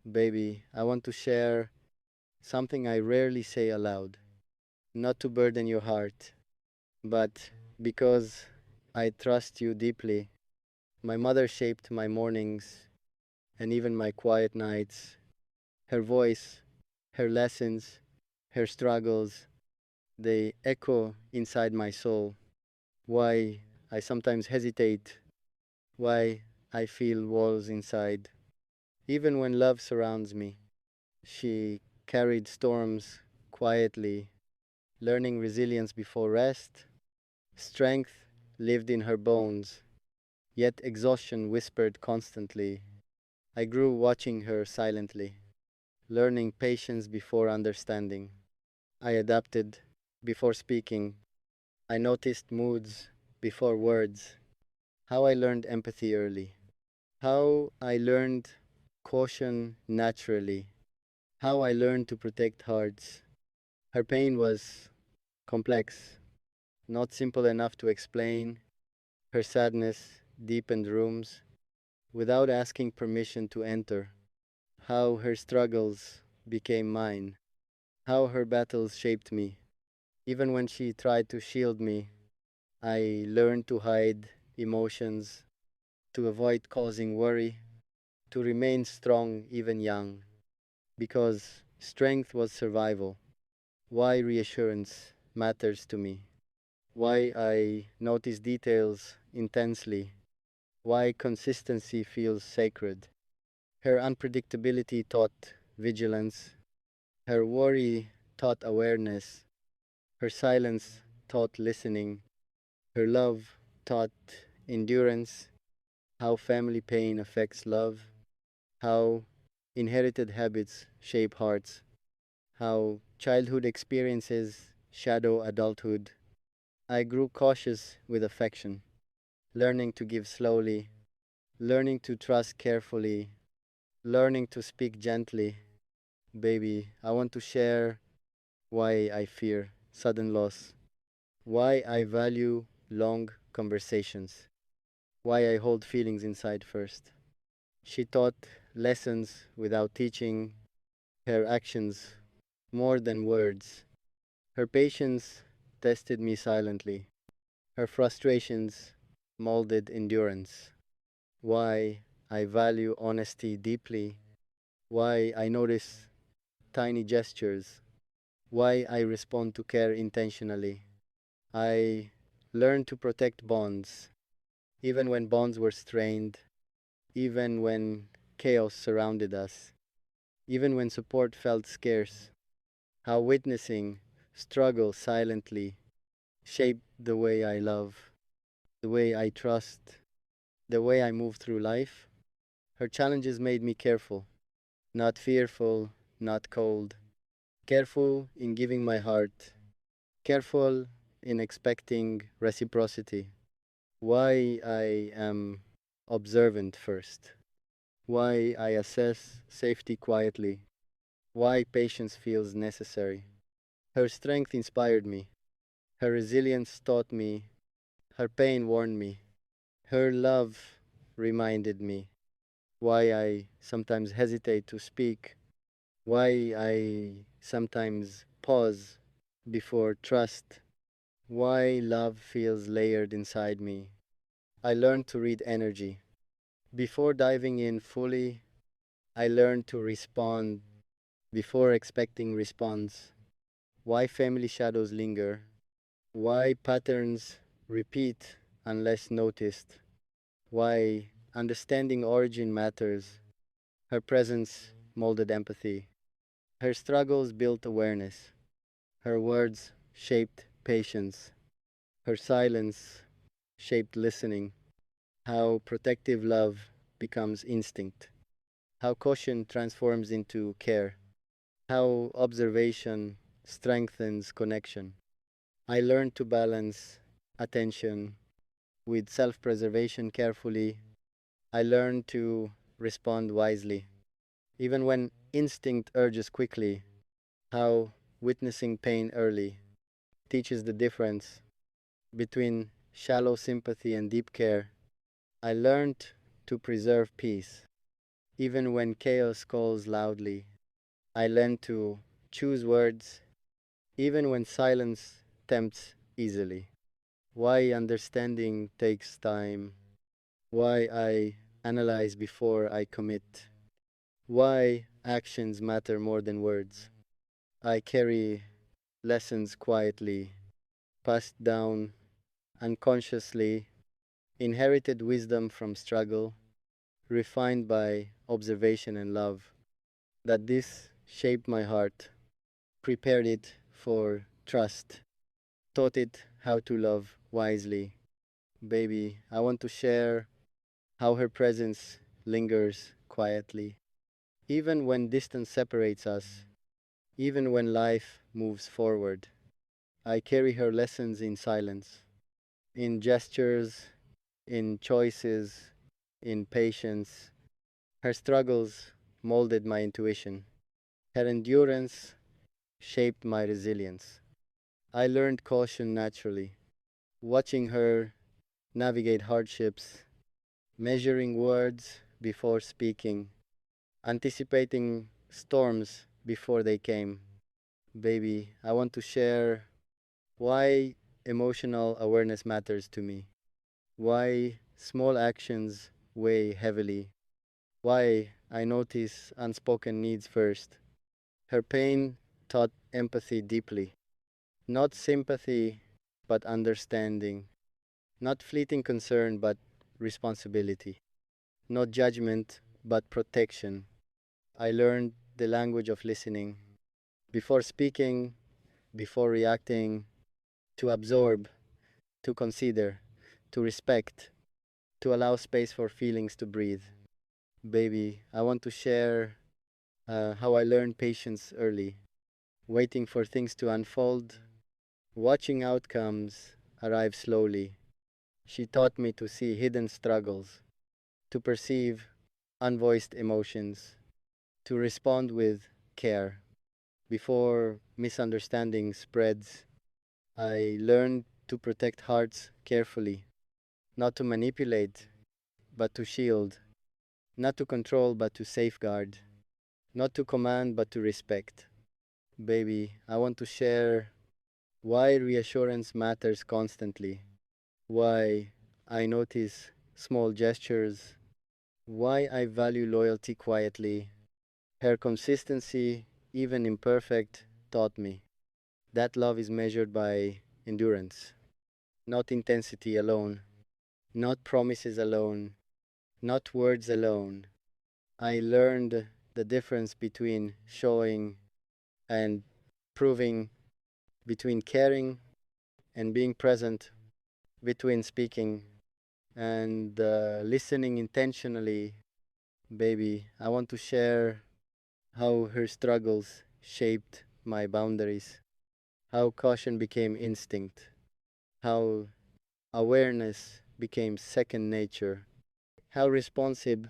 Baby, I want to share something I rarely say aloud, not to burden your heart, but because I trust you deeply. My mother shaped my mornings and even my quiet nights. Her voice, her lessons, her struggles, they echo inside my soul. Why I sometimes hesitate, why I feel walls inside. Even when love surrounds me, she carried storms quietly, learning resilience before rest. Strength lived in her bones, yet exhaustion whispered constantly. I grew watching her silently, learning patience before understanding. I adapted before speaking. I noticed moods before words. How I learned empathy early. How I learned caution naturally. How I learned to protect hearts. Her pain was complex, not simple enough to explain. Her sadness deepened rooms without asking permission to enter. How her struggles became mine. How her battles shaped me. Even when she tried to shield me, I learned to hide emotions, to avoid causing worry, to remain strong even young, because strength was survival. Why reassurance matters to me. Why I notice details intensely. Why consistency feels sacred. Her unpredictability taught vigilance. Her worry taught awareness. Her silence taught listening. Her love taught endurance. How family pain affects love. How inherited habits shape hearts. How childhood experiences shadow adulthood. I grew cautious with affection, learning to give slowly, learning to trust carefully, learning to speak gently. Baby, I want to share why I fear sudden loss, why I value long conversations, why I hold feelings inside first. She taught lessons without teaching, her actions more than words. Her patience tested me silently, her frustrations molded endurance. Why I value honesty deeply, why I notice tiny gestures, why I respond to care intentionally. I learned to protect bonds, even when bonds were strained, even when chaos surrounded us, even when support felt scarce. How witnessing struggle silently shaped the way I love, the way I trust, the way I move through life. Her challenges made me careful, not fearful, not cold, careful in giving my heart, careful in expecting reciprocity. Why I am observant first, why I assess safety quietly, why patience feels necessary. Her strength inspired me, her resilience taught me, her pain warned me, her love reminded me why I sometimes hesitate to speak, why I sometimes pause before trust, why love feels layered inside me. I learned to read energy. Before diving in fully, I learned to respond before expecting response. Why family shadows linger, why patterns repeat unless noticed, why understanding origin matters. Her presence molded empathy. Her struggles built awareness. Her words shaped patience. Her silence shaped listening. How protective love becomes instinct. How caution transforms into care. How observation strengthens connection. I learned to balance attention with self preservation carefully. I learned to respond wisely. Even when instinct urges quickly, how witnessing pain early teaches the difference between shallow sympathy and deep care. I learned to preserve peace, Even when chaos calls loudly, I learn to choose words, even when silence tempts easily. Why understanding takes time, why I analyze before I commit, why actions matter more than words. I carry lessons quietly, passed down unconsciously, inherited wisdom from struggle, refined by observation and love. That this shaped my heart, prepared it for trust, taught it how to love wisely. Baby, I want to share how her presence lingers quietly. Even when distance separates us, even when life moves forward, I carry her lessons in silence, in gestures, in choices, in patience. Her struggles molded my intuition. Her endurance shaped my resilience. I learned caution naturally, watching her navigate hardships, measuring words before speaking, anticipating storms before they came. Baby, I want to share why emotional awareness matters to me, why small actions weigh heavily, why I notice unspoken needs first. Her pain taught empathy deeply, not sympathy, but understanding, not fleeting concern, but responsibility, not judgment, but protection. I learned the language of listening before speaking, before reacting, to absorb, to consider, to respect, to allow space for feelings to breathe. Baby, I want to share how I learned patience early, waiting for things to unfold, watching outcomes arrive slowly. She taught me to see hidden struggles, to perceive unvoiced emotions, to respond with care. Before misunderstanding spreads, I learned to protect hearts carefully, not to manipulate, but to shield, not to control, but to safeguard, not to command, but to respect. Baby, I want to share why reassurance matters constantly, why I notice small gestures, why I value loyalty quietly. Her consistency, even imperfect, taught me that love is measured by endurance, not intensity alone, not promises alone, not words alone. I learned the difference between showing and proving, between caring and being present, between speaking and listening intentionally. Baby, I want to share how her struggles shaped my boundaries, how caution became instinct, how awareness became second nature, how responsive